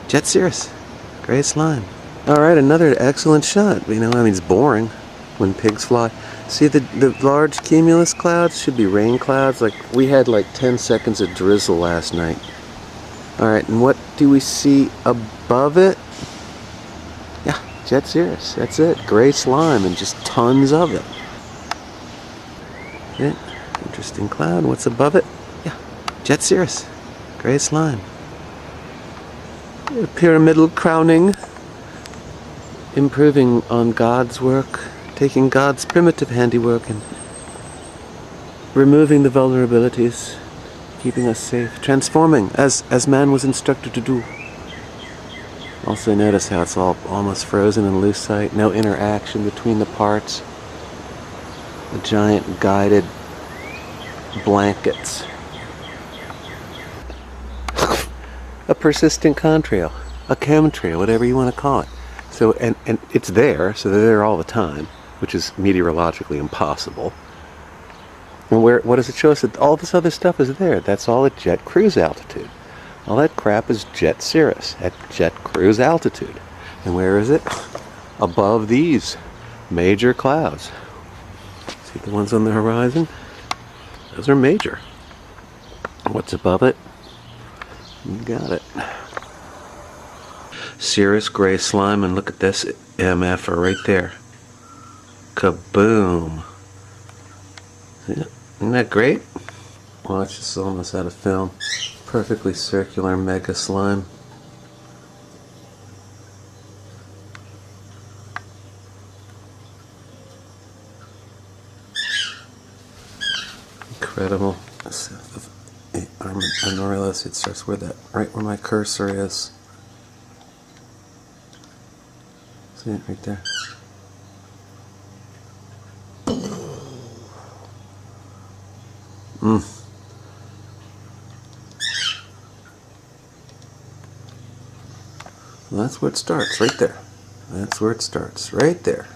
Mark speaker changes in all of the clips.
Speaker 1: jet cirrus, gray slime. Alright, another excellent shot. You know, I mean, it's boring when pigs fly. See the large cumulus clouds should be rain clouds. Like, we had like 10 seconds of drizzle last night. Alright, and what do we see above it? Yeah, jet cirrus. That's it. Gray slime and just tons of it. Yeah, interesting cloud. What's above it? Yeah, jet cirrus. Gray slime. Pyramidal crowning. Improving on God's work. Taking God's primitive handiwork and removing the vulnerabilities. Keeping us safe. Transforming as man was instructed to do. Also notice how it's all almost frozen and lucite. No interaction between the parts. The giant guided blankets. A persistent contrail. A chemtrail, whatever you want to call it. So, and it's there, so they're there all the time, which is meteorologically impossible. And what does it show us? That all this other stuff is there. That's all at jet cruise altitude. All that crap is jet cirrus at jet cruise altitude. And where is it? Above these major clouds. See the ones on the horizon? Those are major. What's above it? You got it. Cirrus, gray slime, and look at this MF right there. Kaboom. Yeah. Isn't that great? Watch, this is almost out of film. Perfectly circular mega slime. Incredible. Amarillo, it starts where that, right where my cursor is. See it right there? Well, that's where it starts, right there. That's where it starts, right there.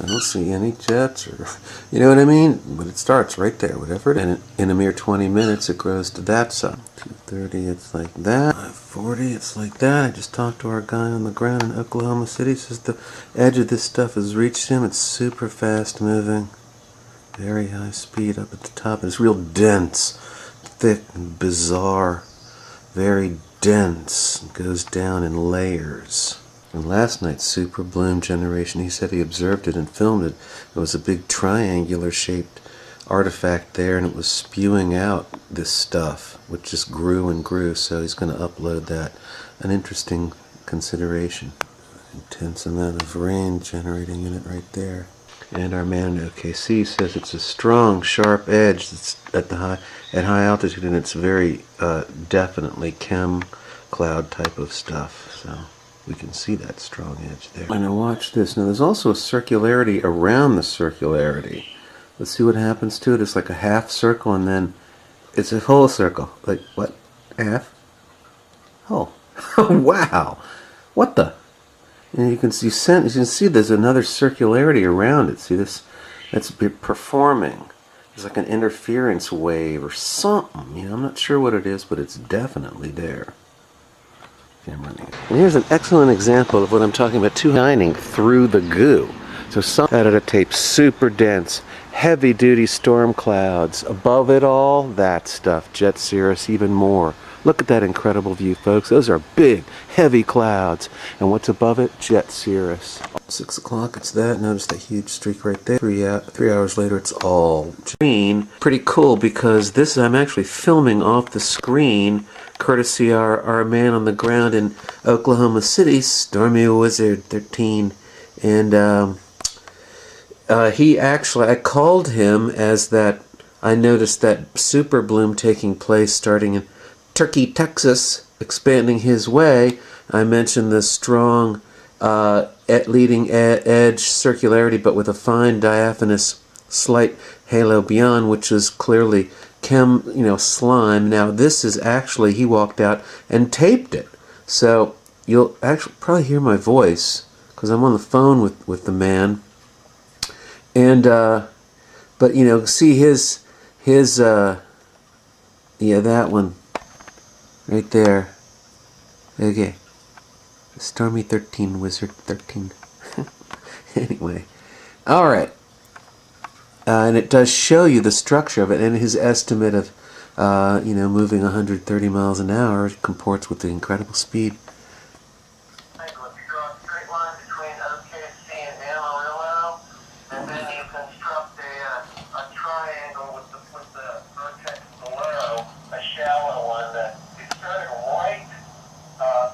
Speaker 1: I don't see any jets, or, you know what I mean? But it starts right there, whatever it is. And in a mere 20 minutes, it grows to that size. 2:30, it's like that. 5:40, it's like that. I just talked to our guy on the ground in Oklahoma City. Says the edge of this stuff has reached him. It's super fast moving. Very high speed up at the top. It's real dense, thick, and bizarre. Very dense. It goes down in layers. And last night's super bloom generation, he said he observed it and filmed it. It was a big triangular shaped artifact there, and it was spewing out this stuff, which just grew and grew, so he's going to upload that. An interesting consideration. Intense amount of rain generating in it right there. And our man in OKC says it's a strong, sharp edge that's at high altitude, and it's very definitely chem cloud type of stuff. So we can see that strong edge there. And now watch this. Now there's also a circularity around the circularity. Let's see what happens to it. It's like a half circle, and then it's a whole circle. Like what? Half? Oh, wow! What the? And you can see there's another circularity around it. See this? That's performing. There's like an interference wave or something. You know, I'm not sure what it is, but it's definitely there. And here's an excellent example of what I'm talking about, shining through the goo. So some out of the tape, super dense, heavy duty storm clouds. Above it all, that stuff, jet cirrus, even more. Look at that incredible view, folks. Those are big, heavy clouds. And what's above it? Jet cirrus. 6 o'clock, it's that. Notice that huge streak right there. 3 hours later, it's all green. Pretty cool, because this I'm actually filming off the screen, courtesy our man on the ground in Oklahoma City, Stormy Wizard 13. And he actually, I called him as that. I noticed that super bloom taking place starting in Turkey, Texas, expanding his way. I mentioned the strong leading edge circularity, but with a fine diaphanous slight halo beyond, which is clearly chem, slime. Now this is actually, he walked out and taped it. So you'll actually probably hear my voice because I'm on the phone with the man. And but see his yeah, that one right there. Okay. Stormy 13, Wizard 13. Anyway. Alright. And it does show you the structure of it, and his estimate of, moving 130 miles an hour comports with the incredible speed.
Speaker 2: If you draw a straight line between OKC and Amarillo, and then you construct a triangle with the vertex below, a shallow one that is starting right,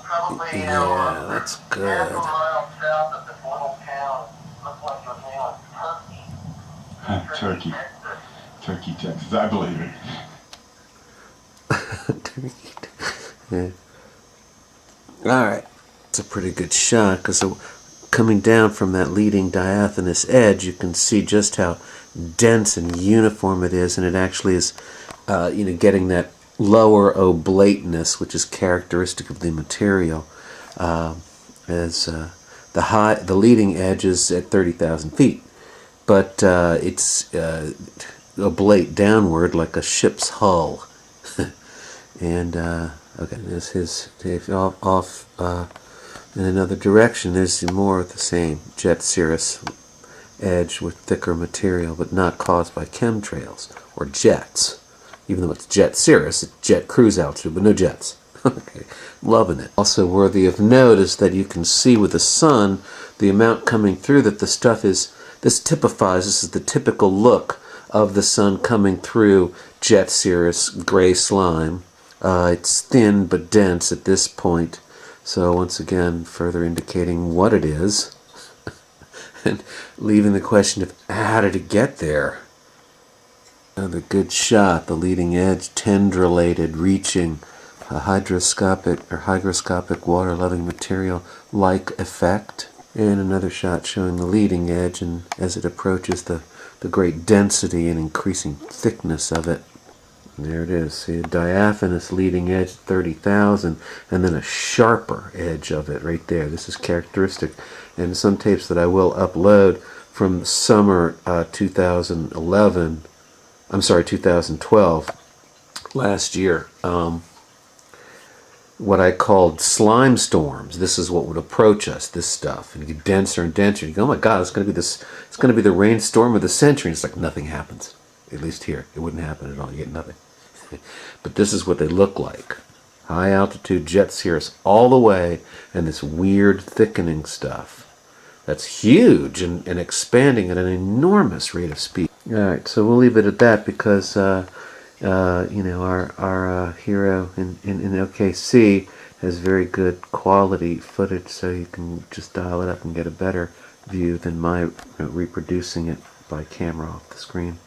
Speaker 2: probably,
Speaker 1: Yeah, that's good.
Speaker 2: half a mile south of this little town. Looks like it was named Turkey.
Speaker 3: Turkey, Texas. I believe it.
Speaker 1: Yeah. Alright. It's a pretty good shot, because coming down from that leading diaphanous edge, you can see just how dense and uniform it is, and it actually is, getting that lower oblateness, which is characteristic of the material, as the leading edge is at 30,000 feet. But it's oblate downward like a ship's hull. And okay, there's his off in another direction. There's more of the same jet cirrus edge with thicker material, but not caused by chemtrails or jets. Even though it's jet cirrus, it's jet cruise altitude, but no jets. Okay, loving it. Also worthy of note is that you can see with the sun the amount coming through that the stuff is. This is the typical look of the sun coming through jet cirrus gray slime. It's thin but dense at this point, so once again further indicating what it is and leaving the question of how did it get there. Another good shot, the leading edge tendrilated, reaching a hygroscopic water-loving material like effect. And another shot showing the leading edge, and as it approaches the great density and increasing thickness of it. And there it is. See a diaphanous leading edge, 30,000, and then a sharper edge of it right there. This is characteristic. And some tapes that I will upload from summer 2012, last year. What I called slime storms. This is what would approach us, this stuff, and it get denser and denser. You go, oh my God, it's going to be this. It's going to be the rainstorm of the century. And it's like nothing happens. At least here, it wouldn't happen at all. You get nothing. But this is what they look like: high altitude jet cirrus all the way, and this weird thickening stuff. That's huge and expanding at an enormous rate of speed. All right, so we'll leave it at that because. Our hero in OKC has very good quality footage, so you can just dial it up and get a better view than my reproducing it by camera off the screen.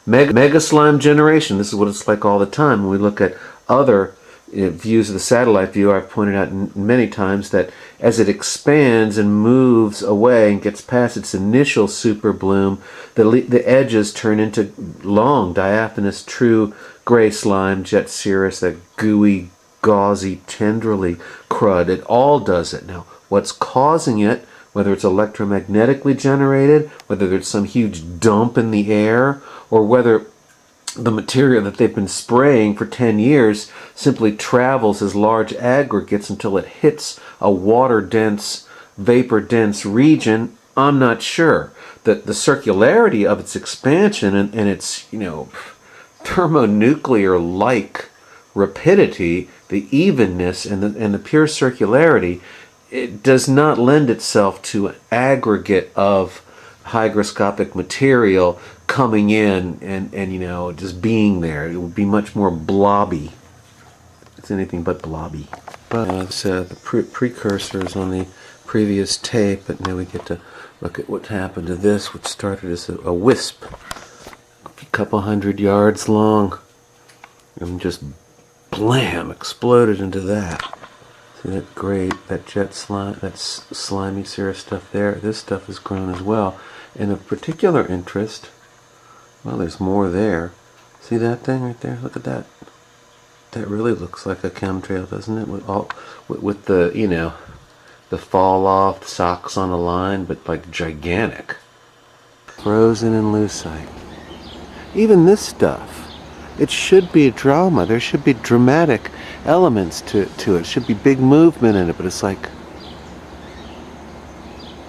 Speaker 1: Mega slime generation. This is what it's like all the time. When we look at other views of the satellite view, I've pointed out many times that as it expands and moves away and gets past its initial super bloom, the edges turn into long, diaphanous, true gray slime, jet cirrus, that gooey, gauzy, tendrily crud. It all does it. Now, what's causing it, whether it's electromagnetically generated, whether there's some huge dump in the air, or whether the material that they've been spraying for 10 years simply travels as large aggregates until it hits a water-dense, vapor-dense region, I'm not sure. The circularity of its expansion and its, thermonuclear-like rapidity, the evenness and the pure circularity, it does not lend itself to an aggregate of hygroscopic material coming in and just being there. It would be much more blobby. It's anything but blobby. But the precursors on the previous tape, but now we get to look at what happened to this, which started as a wisp, a couple hundred yards long, and just blam, exploded into that. See that that jet slime, that slimy cirrus stuff there? This stuff has grown as well. And of particular interest, well, there's more there. See that thing right there? Look at that. That really looks like a chemtrail, doesn't it? With the, the fall off socks on a line, but like gigantic. Frozen in lucite. Even this stuff It should be a drama. There should be dramatic elements to it. It should be big movement in it, but it's like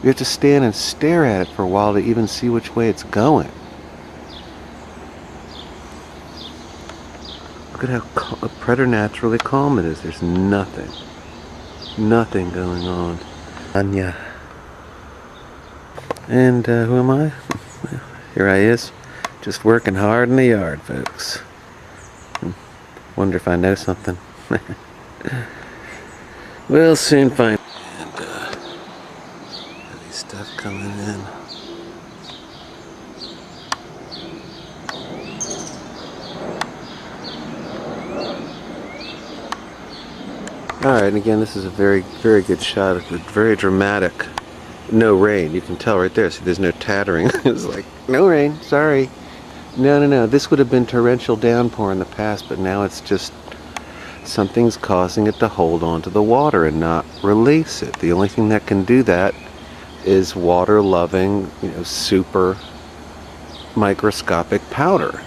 Speaker 1: you have to stand and stare at it for a while to even see which way it's going. Look at how preternaturally calm it is. There's nothing going on. Anya. And who am I? Here I is, just working hard in the yard, folks. Wonder if I know something. We'll soon find. And heavy stuff coming in. Alright, and again, this is a very, very good shot. It's very dramatic. No rain. You can tell right there. See, there's no tattering. It's like, no rain, sorry. No. This would have been torrential downpour in the past, but now it's just something's causing it to hold on to the water and not release it. The only thing that can do that is water-loving, super microscopic powder.